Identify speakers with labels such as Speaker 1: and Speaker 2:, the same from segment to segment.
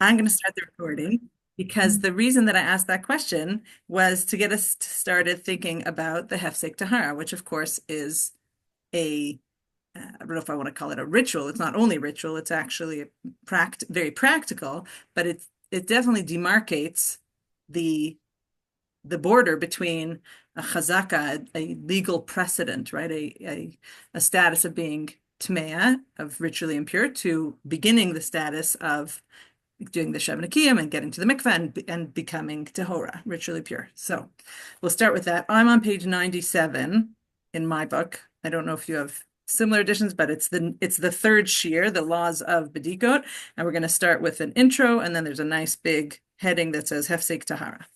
Speaker 1: I'm going to start the recording because the reason that I asked that question was to get us started thinking about the Hefseik Tahara, which of course is I don't know if I want to call it a ritual. It's not only a ritual, it's actually very practical, but it definitely demarcates the the border between a chazaka, a legal precedent, right? A status of being tmea, of ritually impure, to beginning the status of doing the Shev Nekiyim and getting to the mikveh and becoming Tehora, ritually pure. So we'll start with that. I'm on page 97 in my book. I don't know if you have similar editions, but it's the third shiur, the laws of Bedikot, and we're going to start with an intro, and then there's a nice big heading that says Hefseik Tahara.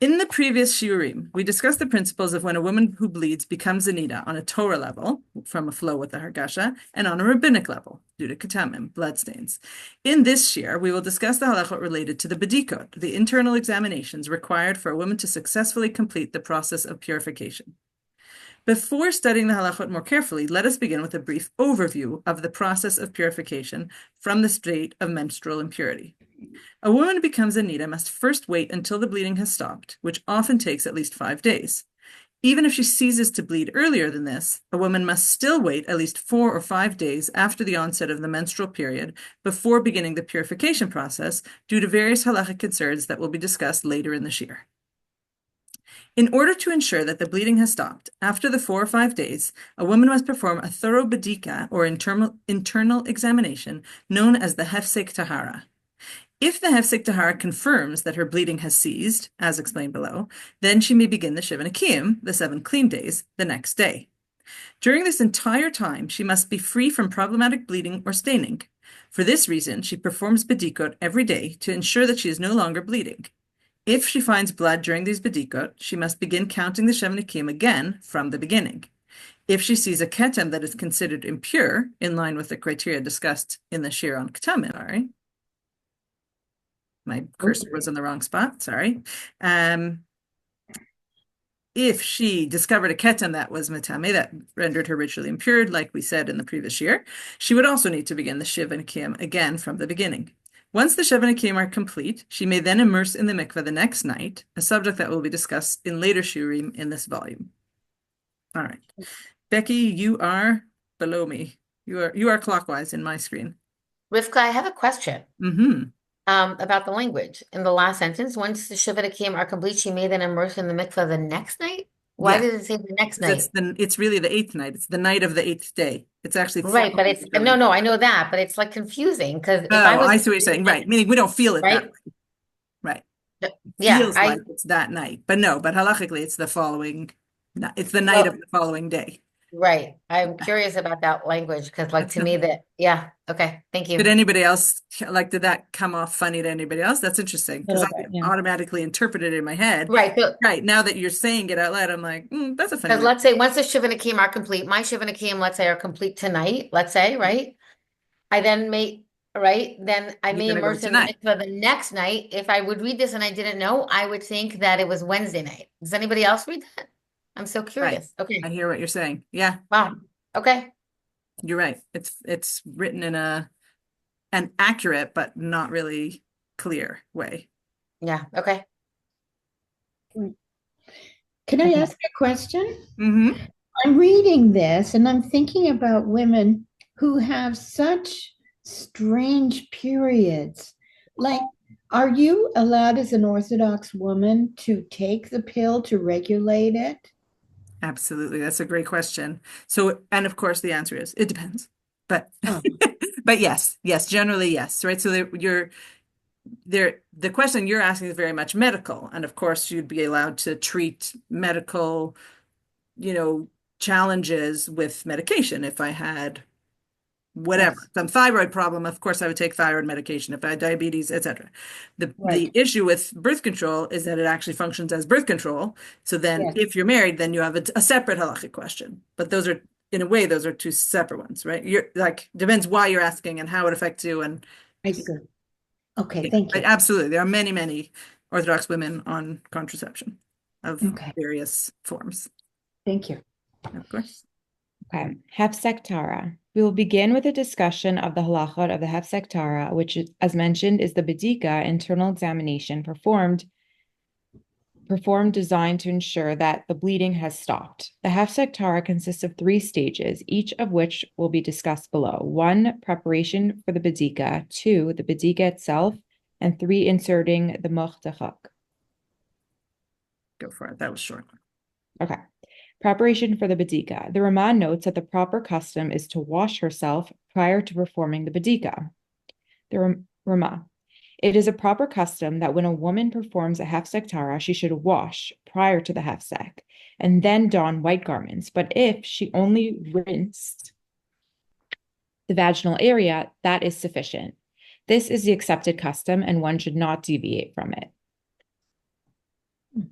Speaker 1: In the previous shiurim, we discussed the principles of when a woman who bleeds becomes a Niddah on a Torah level, from a flow with the Hargasha, and on a rabbinic level, due to katamim, bloodstains. In this shiur, we will discuss the halachot related to the bedikot, the internal examinations required for a woman to successfully complete the process of purification. Before studying the halachot more carefully, let us begin with a brief overview of the process of purification from the state of menstrual impurity. A woman who becomes a Niddah must first wait until the bleeding has stopped, which often takes at least 5 days. Even if she ceases to bleed earlier than this, a woman must still wait at least 4 or 5 days after the onset of the menstrual period before beginning the purification process due to various halachic concerns that will be discussed later in the shiur. In order to ensure that the bleeding has stopped, after the 4 or 5 days, a woman must perform a thorough bedika, or internal examination, known as the Hefseik Tahara. If the Hefseik Tahara confirms that her bleeding has ceased, as explained below, then she may begin the Shiva Nekiyim, the 7 clean days, the next day. During this entire time, she must be free from problematic bleeding or staining. For this reason, she performs bedikot every day to ensure that she is no longer bleeding. If she finds blood during these bedikot, she must begin counting the Shiva Nekiyim again from the beginning. If she sees a ketem that is considered impure, in line with the criteria discussed in the shiur on ketamim, my cursor was in the wrong spot, sorry. If she discovered a ketem that was metame, that rendered her ritually impure, like we said in the previous shiur, she would also need to begin the Shiva Nekiyim again from the beginning. Once the Shiva Nekiyim are complete, she may then immerse in the mikveh the next night, a subject that will be discussed in later shiurim in this volume. All right. Becky, you are below me. You are clockwise in my screen.
Speaker 2: Rivka, I have a question
Speaker 1: Mm-hmm.
Speaker 2: about the language. In the last sentence, once the Shiva Nekiyim are complete, she may then immerse in the mikveh the next night? Why
Speaker 1: Yeah.
Speaker 2: did it say the next night?
Speaker 1: It's really the 8th night. It's the night of the 8th day. It's actually
Speaker 2: Right, but it's
Speaker 1: formally.
Speaker 2: no, I know that, but it's like confusing because if I
Speaker 1: Oh,
Speaker 2: was
Speaker 1: I see what you're saying. Right. Meaning we don't feel it that
Speaker 2: right,
Speaker 1: way. Right.
Speaker 2: yeah,
Speaker 1: Feels like it's that night. But no, but halachically it's it's the night of
Speaker 2: well,
Speaker 1: the following day.
Speaker 2: right. I'm curious about that language because, like,
Speaker 1: That's
Speaker 2: to me, yeah, okay, thank
Speaker 1: Did
Speaker 2: you.
Speaker 1: anybody else did that come off funny to anybody else? That's interesting because
Speaker 3: little
Speaker 1: I
Speaker 3: bit, yeah.
Speaker 1: automatically interpreted it in my head.
Speaker 2: Right, so
Speaker 1: Right. Now that you're saying it out loud, I'm like, that's a funny
Speaker 2: because
Speaker 1: way.
Speaker 2: let's say once the Shiva Nekiyim are complete, my Shiva Nekiyim, let's say, are complete tonight, let's say, right? I then may, right? Then I
Speaker 1: You're
Speaker 2: may
Speaker 1: gonna go
Speaker 2: immerse in the
Speaker 1: tonight.
Speaker 2: mikveh the next night. If I would read this and I didn't know, I would think that it was Wednesday night. Does anybody else read that? I'm so
Speaker 1: Right.
Speaker 2: curious. Okay.
Speaker 1: I hear what you're saying. Yeah,
Speaker 2: Wow. Okay.
Speaker 1: you're right. It's written in an accurate but not really clear way.
Speaker 2: Yeah. Okay.
Speaker 3: Can I
Speaker 2: Okay.
Speaker 3: ask a question?
Speaker 1: Mm-hmm.
Speaker 3: I'm reading this and I'm thinking about women who have such strange periods. Like, are you allowed as an Orthodox woman to take the pill to regulate it?
Speaker 1: Absolutely. That's a great question. So, and of course the answer is it depends. But
Speaker 3: Oh,
Speaker 1: but yes, generally yes, right? So the question you're asking is very much medical, and of course you'd be allowed to treat medical, you know, challenges with medication. If I had whatever,
Speaker 3: yes,
Speaker 1: some thyroid problem, of course I would take thyroid medication. If I had diabetes, etc. The
Speaker 3: right.
Speaker 1: issue with birth control is that it actually functions as birth control. So then
Speaker 3: Yes,
Speaker 1: if you're married, then you have a separate halachic question. But those are, in a way, those are two separate ones, right? You're like, depends why you're asking and how it affects you. And
Speaker 3: I see. Okay,
Speaker 1: yeah,
Speaker 3: thank
Speaker 1: but
Speaker 3: you.
Speaker 1: absolutely. There are many, many Orthodox women on contraception of
Speaker 3: Okay,
Speaker 1: various forms,
Speaker 3: thank you.
Speaker 1: of course.
Speaker 4: Okay, Hefseik Tara. We will begin with a discussion of the halachot of the Hefseik Tara, which, as mentioned, is the Bedika internal examination performed designed to ensure that the bleeding has stopped. The Hefseik Tara consists of 3 stages, each of which will be discussed below. 1, preparation for the Bedika. 2, the Bedika itself. And 3, inserting the Moch.
Speaker 1: Go for it. That was short.
Speaker 4: Okay. Preparation for the Bedika. The Ramah notes that the proper custom is to wash herself prior to performing the Bedika. The Ramah. It is a proper custom that when a woman performs a hefsek tara, she should wash prior to the hefsek and then don white garments. But if she only rinsed the vaginal area, that is sufficient. This is the accepted custom, and one should not deviate from it.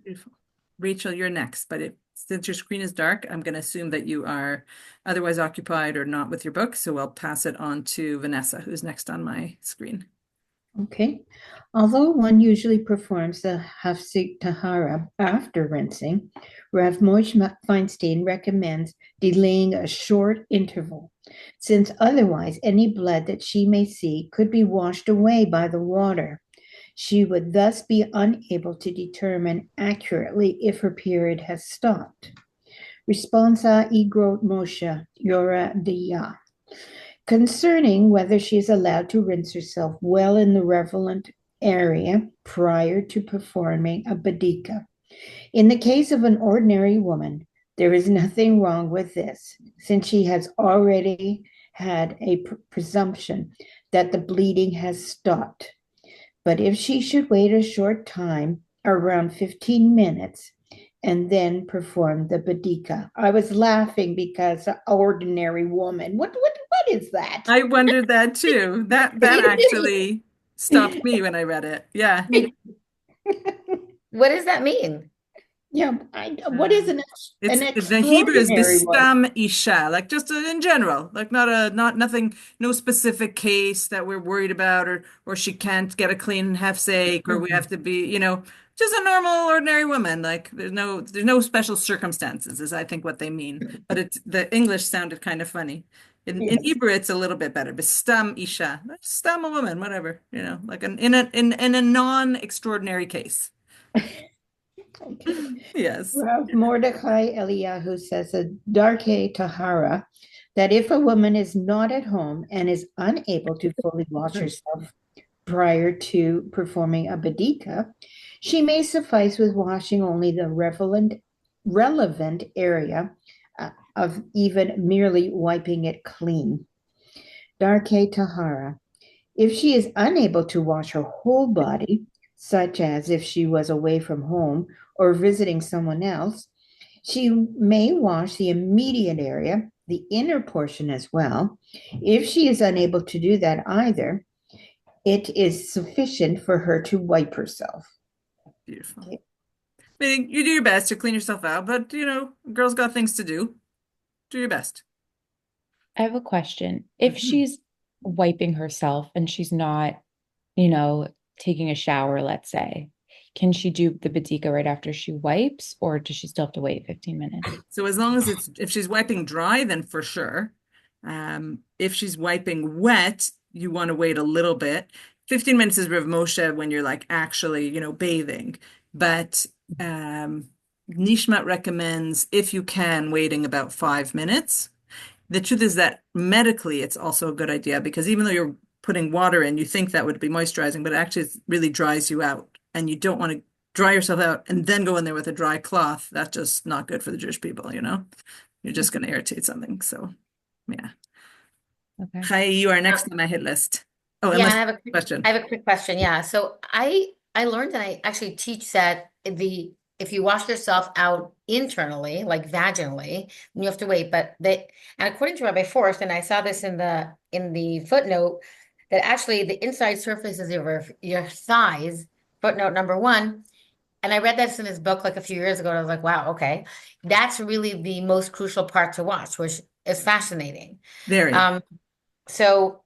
Speaker 1: Beautiful. Rachel, you're next, but since your screen is dark, I'm going to assume that you are otherwise occupied or not with your book. So I'll pass it on to Vanessa, who's next on my screen.
Speaker 3: Okay. Although one usually performs the Hafsik Tahara after rinsing, Rav Moch Feinstein recommends delaying a short interval, since otherwise any blood that she may see could be washed away by the water. She would thus be unable to determine accurately if her period has stopped. Responsa igrot Moshe Yora Diyah. Concerning whether she is allowed to rinse herself well in the relevant area prior to performing a badika. In the case of an ordinary woman, there is nothing wrong with this, since she has already had a presumption that the bleeding has stopped. But if she should wait a short time, around 15 minutes, and then perform the badika. I was laughing because an ordinary woman. What is that?
Speaker 1: I wondered that too. That actually stopped me when I read it. Yeah.
Speaker 2: What does that mean?
Speaker 3: Yeah, what is an
Speaker 1: The Hebrew is
Speaker 3: extraordinary one?
Speaker 1: bistam isha, like just in general, like not nothing, no specific case that we're worried about, or she can't get a clean hefsek, or we have to be, just a normal ordinary woman. Like there's no special circumstances, is I think what they mean. But the English sounded kind of funny. In
Speaker 3: Yes.
Speaker 1: Hebrew, it's a little bit better. Bistam isha, stam a woman, whatever, like in a non-extraordinary case.
Speaker 3: Okay.
Speaker 1: Yes.
Speaker 3: Rav Mordechai Eliyahu says a darke tahara, that if a woman is not at home and is unable to fully wash herself prior to performing a badika, she may suffice with washing only the relevant area of even merely wiping it clean. Darke tahara. If she is unable to wash her whole body, such as if she was away from home or visiting someone else, she may wash the immediate area, the inner portion as well. If she is unable to do that either, it is sufficient for her to wipe herself.
Speaker 1: Beautiful. I mean, you do your best to clean yourself out, but girls got things to do. Do your best.
Speaker 4: I have a question. If she's wiping herself and she's not, taking a shower, let's say, can she do the badika right after she wipes, or does she still have to wait 15 minutes?
Speaker 1: So as long as if she's wiping dry, then for sure. If she's wiping wet, you want to wait a little bit. 15 minutes is Rav Moshe when you're like actually, bathing. But Nishmat recommends, if you can, waiting about 5 minutes. The truth is that medically, it's also a good idea because even though you're putting water in, you think that would be moisturizing, but actually it really dries you out. And you don't want to dry yourself out and then go in there with a dry cloth. That's just not good for the Jewish people, You're just going to irritate something. So, yeah.
Speaker 4: Okay.
Speaker 1: Hi, you are next on my hit list. Oh,
Speaker 2: Yeah,
Speaker 1: unless
Speaker 2: I have
Speaker 1: question.
Speaker 2: a quick question. Yeah. So I learned and I actually teach that if you wash yourself out internally, like vaginally, then you have to wait. And according to Rabbi Forst, and I saw this in the footnote, that actually the inside surfaces of your thighs, footnote number 1. And I read this in his book like a few years ago, and I was like, wow, okay. That's really the most crucial part to watch, which is fascinating.
Speaker 1: Very.
Speaker 2: So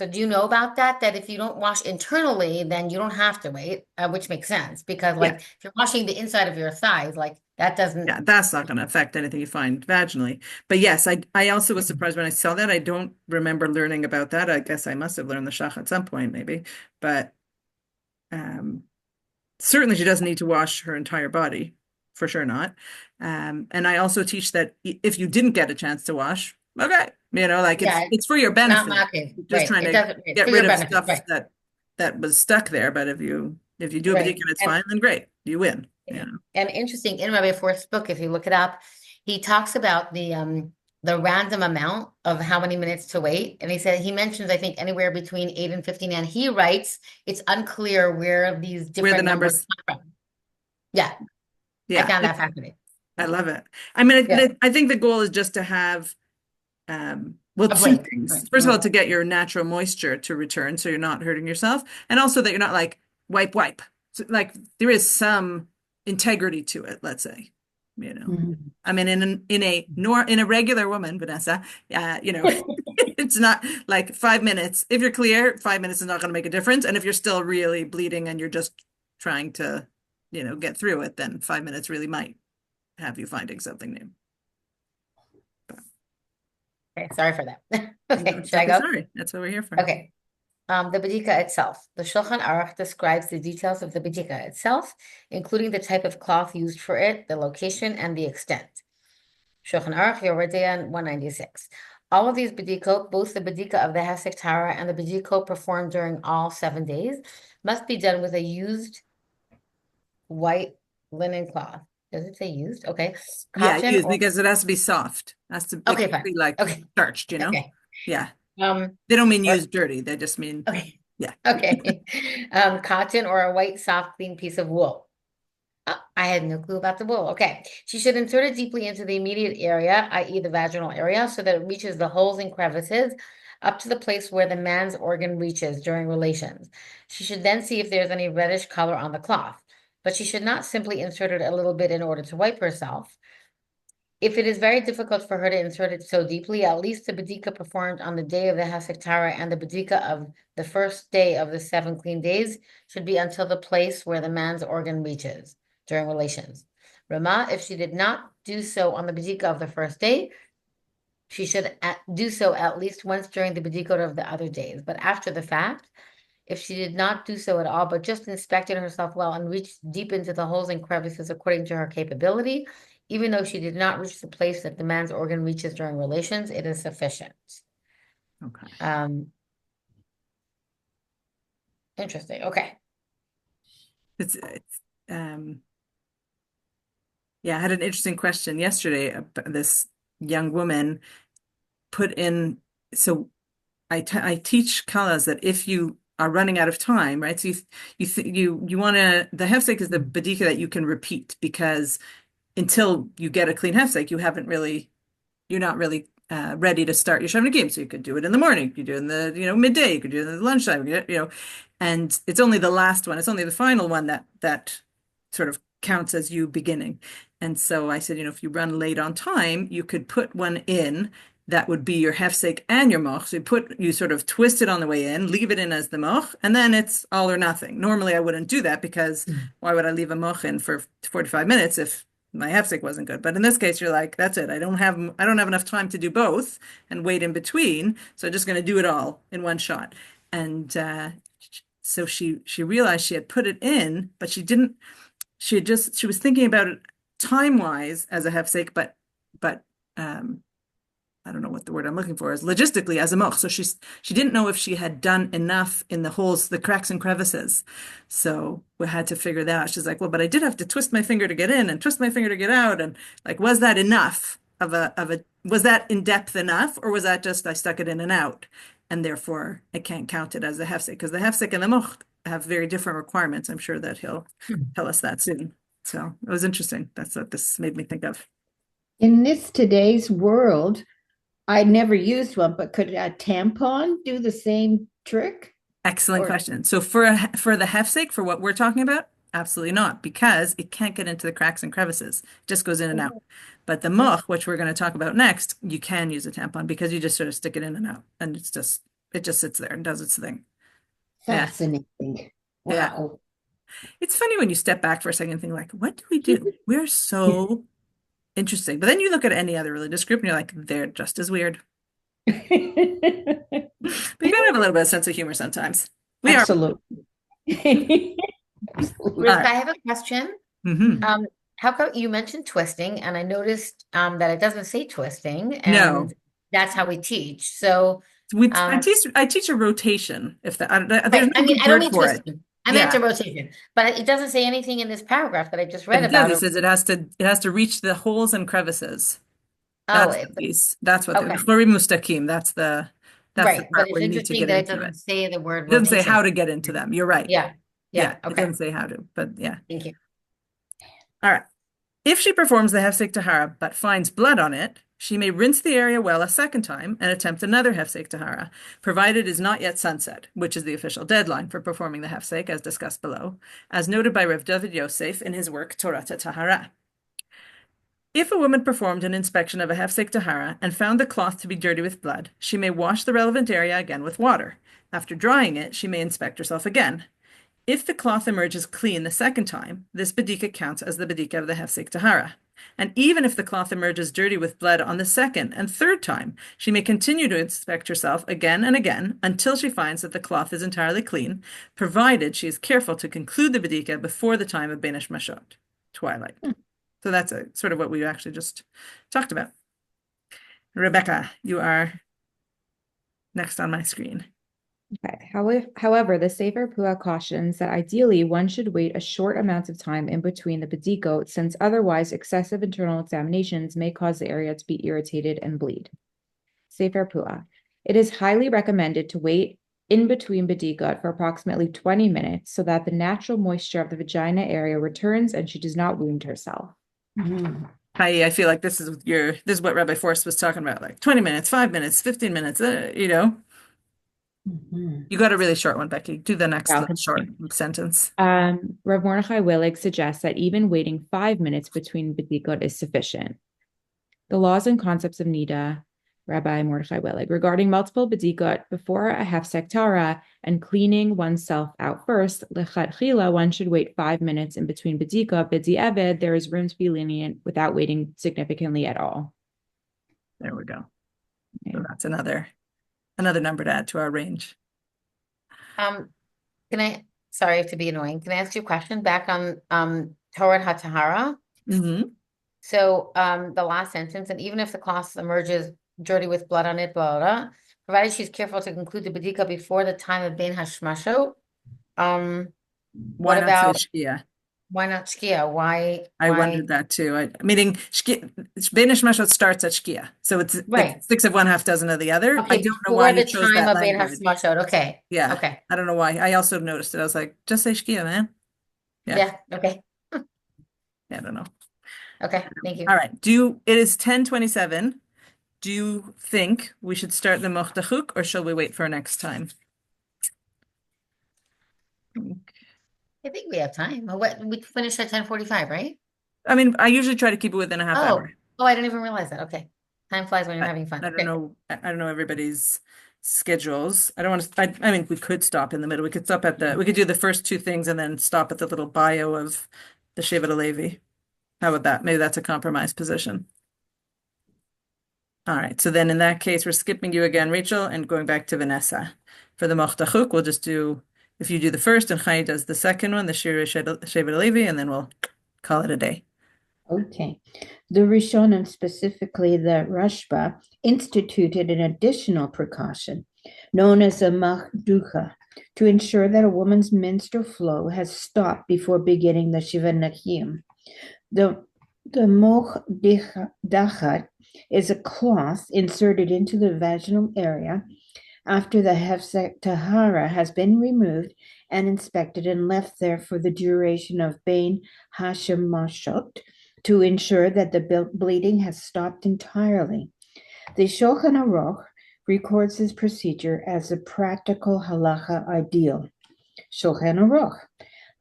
Speaker 2: So do you know about that? That if you don't wash internally, then you don't have to wait, which makes sense because
Speaker 1: Yeah.
Speaker 2: like if you're washing the inside of your thighs, like that doesn't.
Speaker 1: Yeah, that's not going to affect anything you find vaginally. But yes, I also was surprised when I saw that. I don't remember learning about that. I guess I must have learned the shach at some point, maybe. But um, certainly she doesn't need to wash her entire body, for sure not. And I also teach that if you didn't get a chance to wash, okay, like
Speaker 2: Yeah,
Speaker 1: it's for your
Speaker 2: not
Speaker 1: benefit.
Speaker 2: mocking.
Speaker 1: You're just
Speaker 2: Right.
Speaker 1: trying
Speaker 2: It
Speaker 1: to
Speaker 2: doesn't, right.
Speaker 1: get
Speaker 2: For your
Speaker 1: rid of
Speaker 2: benefit.
Speaker 1: stuff
Speaker 2: Right.
Speaker 1: that was stuck there. But if you do a
Speaker 2: Right.
Speaker 1: bidika and it's fine, then great, you win.
Speaker 2: And interesting, in Rabbi Forst's book, if you look it up, he talks about the random amount of how many minutes to wait. And he said he mentions, I think, anywhere between 8 and 15. And he writes, it's unclear where these
Speaker 1: Where the
Speaker 2: different numbers
Speaker 1: numbers,
Speaker 2: come from. Yeah, I
Speaker 1: yeah,
Speaker 2: found that fascinating.
Speaker 1: I love it. I mean,
Speaker 2: Yeah.
Speaker 1: I think the goal is just to have, well,
Speaker 2: A
Speaker 1: two
Speaker 2: break.
Speaker 1: things.
Speaker 2: Right.
Speaker 1: First of all,
Speaker 2: Right.
Speaker 1: to get your natural moisture to return so you're not hurting yourself, and also that you're not like wipe. So, like there is some integrity to it, let's say.
Speaker 3: Mhm.
Speaker 1: I mean, in a regular woman, Vanessa, it's not like 5 minutes. If you're clear, 5 minutes is not going to make a difference. And if you're still really bleeding and you're just trying to, get through it, then 5 minutes really might have you finding something new.
Speaker 2: Okay, sorry for that. Okay,
Speaker 1: It's
Speaker 2: should I
Speaker 1: okay,
Speaker 2: go?
Speaker 1: sorry. That's what we're here for.
Speaker 2: Okay. The Bidika itself. The Shulchan Aruch describes the details of the Bidika itself, including the type of cloth used for it, the location, and the extent. Shulchan Aruch, Yoredeyan 196. All of these Bidikot, both the Bidika of the Hefseik Tara and the Bidikot performed during all 7 days, must be done with a used white linen cloth. Does it say used? Okay.
Speaker 1: Yeah,
Speaker 2: Cotton
Speaker 1: used
Speaker 2: or
Speaker 1: because it has to be soft. It
Speaker 2: okay,
Speaker 1: can't
Speaker 2: fine.
Speaker 1: be like
Speaker 2: Okay.
Speaker 1: starched,
Speaker 2: Okay.
Speaker 1: Yeah.
Speaker 2: Um,
Speaker 1: They don't mean
Speaker 2: or
Speaker 1: used dirty. They just mean,
Speaker 2: okay.
Speaker 1: yeah.
Speaker 2: Okay. Cotton or a white, soft, clean piece of wool. I had no clue about the wool. Okay. She should insert it deeply into the immediate area, i.e., the vaginal area, so that it reaches the holes and crevices up to the place where the man's organ reaches during relations. She should then see if there's any reddish color on the cloth, but she should not simply insert it a little bit in order to wipe herself. If it is very difficult for her to insert it so deeply, at least the Badika performed on the day of the Hasikhtara and the Badika of the first day of the 7 clean days should be until the place where the man's organ reaches during relations. Rama, if she did not do so on the Badika of the first day, she should do so at least once during the Badikot of the other days. But after the fact, if she did not do so at all, but just inspected herself well and reached deep into the holes and crevices according to her capability, even though she did not reach the place that the man's organ reaches during relations, it is sufficient.
Speaker 1: Okay.
Speaker 2: Interesting. Okay.
Speaker 1: It's yeah, I had an interesting question yesterday. This young woman put in, so I teach kalas that if you are running out of time, right? So you want to, the hefsek is the badika that you can repeat because until you get a clean hefsek, you're not really ready to start your Shavna game. So you could do it in the morning, you could do it in the midday, you could do it in the lunchtime, and it's only the last one, it's only the final one that sort of counts as you beginning. And so I said, if you run late on time, you could put one in that would be your hefsek and your moch. So you sort of twist it on the way in, leave it in as the moch, and then it's all or nothing. Normally I wouldn't do that because why would I leave a moch in for 45 minutes if my hefsek wasn't good? But in this case, you're like, that's it. I don't have enough time to do both and wait in between. So I'm just going to do it all in one shot. And so she realized she had put it in, but she didn't. She was thinking about it time wise as a hefsek, but I don't know what the word I'm looking for is, logistically as a moch. So she didn't know if she had done enough in the holes, the cracks and crevices. So we had to figure that out. She's like, well, but I did have to twist my finger to get in and twist my finger to get out. And like, was that enough was that in depth enough? Or was that just, I stuck it in and out? And therefore I can't count it as a hefsek because the hefsek and the moch have very different requirements. I'm sure that he'll tell us that soon. So it was interesting. That's what this made me think of.
Speaker 3: In this today's world, I never used one, but could a tampon do the same trick?
Speaker 1: Excellent
Speaker 3: Or
Speaker 1: question. So for the hefsek, for what we're talking about, absolutely not, because it can't get into the cracks and crevices. It just goes in and out. But the moch, which we're going to talk about next, you can use a tampon because you just sort of stick it in and out, and it's just it just sits there and does its thing. Yeah.
Speaker 3: Fascinating.
Speaker 1: Yeah.
Speaker 3: Wow.
Speaker 1: It's funny when you step back for a second and think like, what do we do? We're so interesting. But then you look at any other religious group and you're like, they're just as weird. But you gotta have a little bit of sense of humor sometimes. We are.
Speaker 3: Absolutely.
Speaker 1: All
Speaker 2: Rivka,
Speaker 1: right.
Speaker 2: I have a question.
Speaker 1: Mhm.
Speaker 2: How come you mentioned twisting, and I noticed that it doesn't say twisting,
Speaker 1: No.
Speaker 2: and that's how we teach. So,
Speaker 1: I teach a rotation. If that, there's
Speaker 2: right.
Speaker 1: no
Speaker 2: I mean,
Speaker 1: good
Speaker 2: I don't
Speaker 1: word
Speaker 2: mean
Speaker 1: for it.
Speaker 2: twisting. I meant
Speaker 1: Yeah,
Speaker 2: a rotation, but it doesn't say anything in this paragraph that I just
Speaker 1: but
Speaker 2: read
Speaker 1: it does.
Speaker 2: about.
Speaker 1: It says it has to reach the holes and crevices.
Speaker 2: Oh,
Speaker 1: That's the piece. That's what the
Speaker 2: okay.
Speaker 1: Chorim Mustakim. That's the
Speaker 2: Right. But
Speaker 1: part
Speaker 2: it's
Speaker 1: where you need to
Speaker 2: interesting
Speaker 1: get
Speaker 2: that it
Speaker 1: into it.
Speaker 2: doesn't say the word
Speaker 1: It doesn't say
Speaker 2: rotation.
Speaker 1: how to get into them. You're right.
Speaker 2: Yeah.
Speaker 1: Yeah,
Speaker 2: Yeah.
Speaker 1: it
Speaker 2: Okay.
Speaker 1: doesn't say how to, but yeah.
Speaker 2: Thank you.
Speaker 1: All right. If she performs the Hefseik Tahara but finds blood on it, she may rinse the area well a second time and attempt another Hefseik Tahara, provided it is not yet sunset, which is the official deadline for performing the Hefseik, as discussed below, as noted by Rav David Yosef in his work Torah Tahara. If a woman performed an inspection of a Hefseik Tahara and found the cloth to be dirty with blood, she may wash the relevant area again with water. After drying it, she may inspect herself again. If the cloth emerges clean the second time, this bedika counts as the bedika of the Hefseik Tahara. And even if the cloth emerges dirty with blood on the second and third time, she may continue to inspect herself again and again until she finds that the cloth is entirely clean, provided she is careful to conclude the bedika before the time of Benish Mashot, twilight. So that's sort of what we actually just talked about. Rebecca, you are next on my screen.
Speaker 4: Okay. However, the Sefer Pua cautions that ideally one should wait a short amount of time in between the bedikot, since otherwise excessive internal examinations may cause the area to be irritated and bleed. Sefer Pua. It is highly recommended to wait in between bedikot for approximately 20 minutes so that the natural moisture of the vagina area returns and she does not wound herself.
Speaker 1: I feel like this is what Rabbi Forrest was talking about, like 20 minutes, 5 minutes, 15 minutes, You got a really short one, Becky. Do the next little short sentence.
Speaker 4: Rav Mordechai Willig suggests that even waiting 5 minutes between bedikot is sufficient. The laws and concepts of Niddah, Rabbi Mordechai Willig, regarding multiple bedikot before a hefsek Torah and cleaning oneself out first, lechatchila, one should wait 5 minutes in between bedikot. B'di'eved, there is room to be lenient without waiting significantly at all.
Speaker 1: There we go.
Speaker 4: Okay.
Speaker 1: So that's another number to add to our range.
Speaker 2: Sorry to be annoying. Can I ask you a question back on Torah HaTahara?
Speaker 1: Mm-hmm.
Speaker 2: So the last sentence, and even if the cloth emerges dirty with blood on it, blah, blah, blah, provided she's careful to conclude the bedika before the time of Ben Hashmashot.
Speaker 1: Why not
Speaker 2: about
Speaker 1: say Shkia?
Speaker 2: why not Shkia?
Speaker 1: I wondered that too. Meaning Shkia, Benish Mashot starts at Shkia. So it's
Speaker 2: Right.
Speaker 1: 6 of one, half dozen of the other. I
Speaker 2: Okay,
Speaker 1: don't know
Speaker 2: before
Speaker 1: why you
Speaker 2: the
Speaker 1: chose
Speaker 2: time
Speaker 1: that
Speaker 2: of Ben
Speaker 1: language.
Speaker 2: Hashmashot. Okay.
Speaker 1: Yeah.
Speaker 2: Okay.
Speaker 1: I don't know why. I also noticed it. I was like, just say Shkia, man.
Speaker 2: Yeah. Okay.
Speaker 1: Yeah, I don't know.
Speaker 2: Okay. Thank you.
Speaker 1: All right. It is 10:27. Do you think we should start the Moch Dachuk or shall we wait for next time?
Speaker 2: I think we have time. We finished at 10:45, right?
Speaker 1: I mean, I usually try to keep it within a half hour.
Speaker 2: Oh, I didn't even realize that. Okay. Time flies when you're having fun.
Speaker 1: I don't
Speaker 2: Great.
Speaker 1: know. I don't know everybody's schedules. I don't want to. I mean, we could stop in the middle. We could stop we could do the first two things and then stop at the little bio of the Shevet HaLevi. How about that? Maybe that's a compromise position. All right. So then in that case, we're skipping you again, Rachel, and going back to Vanessa. For the Moch Dachuk, we'll just do, if you do the first and Chai does the second one, the Shir Shevet HaLevi, and then we'll call it a day.
Speaker 3: Okay. The Rishonim, specifically the Rashba, instituted an additional precaution known as a machducha to ensure that a woman's menstrual flow has stopped before beginning the Shiva Nachim. The Moch Dachat is a cloth inserted into the vaginal area after the Hefsek Tahara has been removed and inspected and left there for the duration of Bein Hashemashot to ensure that the bleeding has stopped entirely. The Shulchan Aruch records this procedure as a practical halacha ideal. Shulchan Aruch.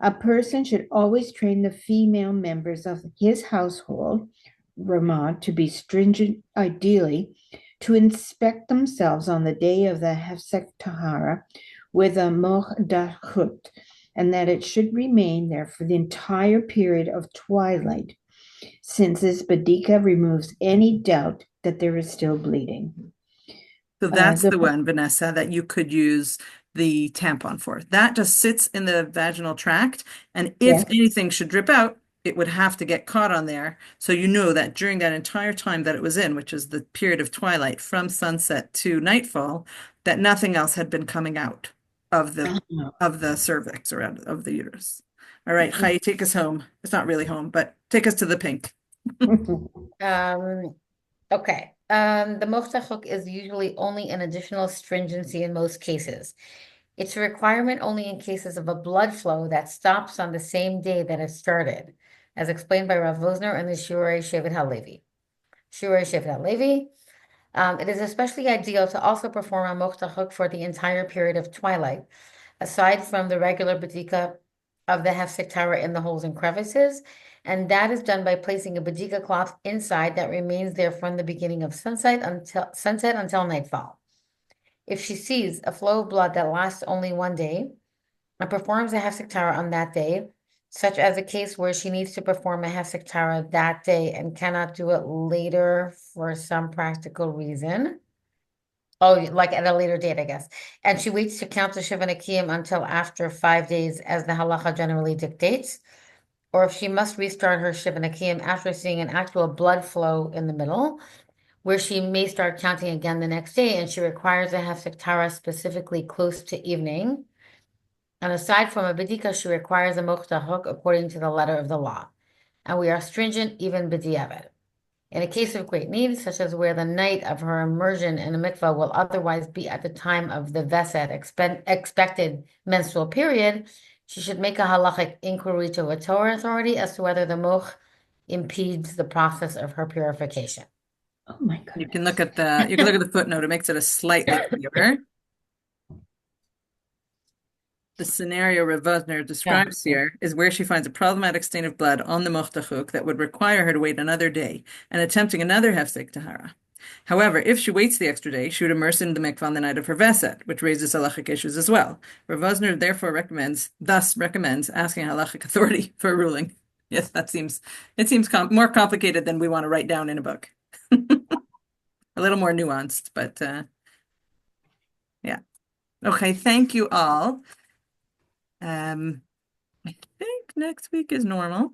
Speaker 3: A person should always train the female members of his household, Ramah, to be stringent, ideally, to inspect themselves on the day of the Hefsek Tahara with a Moch, and that it should remain there for the entire period of twilight, since this Badika removes any doubt that there is still bleeding.
Speaker 1: So that's
Speaker 3: The
Speaker 1: the one, Vanessa, that you could use the tampon for. That just sits in the vaginal tract, and if
Speaker 3: Yes.
Speaker 1: anything should drip out, it would have to get caught on there. So you know that during that entire time that it was in, which is the period of twilight from sunset to nightfall, that nothing else had been coming out of the cervix or out of the uterus. All right, Chai, take us home. It's not really home, but take us to the pink.
Speaker 2: Okay. The Moch is usually only an additional stringency in most cases. It's a requirement only in cases of a blood flow that stops on the same day that it started, as explained by Rav Vosner and the Shurei Shevet HaLevi. Shurei Shevet HaLevi. It is especially ideal to also perform a Moch for the entire period of twilight, aside from the regular Badika of the Hefsek Torah in the holes and crevices, and that is done by placing a Badika cloth inside that remains there from the beginning of sunset until nightfall. If she sees a flow of blood that lasts only one day and performs a Hefsek Torah on that day, such as a case where she needs to perform a Hefsek Torah that day and cannot do it later for some practical reason. Oh, like at a later date, I guess. And she waits to count the Shiva Nekiyim until after 5 days, as the halacha generally dictates. Or if she must restart her Shiva Nekiyim after seeing an actual blood flow in the middle, where she may start counting again the next day, and she requires a Hefsek Tara specifically close to evening. And aside from a B'dika, she requires a Moch according to the letter of the law. And we are stringent even b'diavad. In a case of great need, such as where the night of her immersion in a mikvah will otherwise be at the time of the Veset expected menstrual period, she should make a halachic inquiry to a Torah authority as to whether the moch impedes the process of her purification.
Speaker 3: Oh my
Speaker 1: You
Speaker 3: goodness.
Speaker 1: can look at the footnote. It makes it a slightly clearer. The scenario Rav Vosner describes here is where she finds a problematic stain of blood on the Moch that would require her to wait another day and attempting another Hefsek Tahara. However, if she waits the extra day, she would immerse in the mikvah on the night of her Veset, which raises halachic issues as well. Rav Vosner therefore recommends asking halachic authority for a ruling. Yes, it seems more complicated than we want to write down in a book. A little more nuanced, but yeah. Okay, thank you all. I think next week is normal.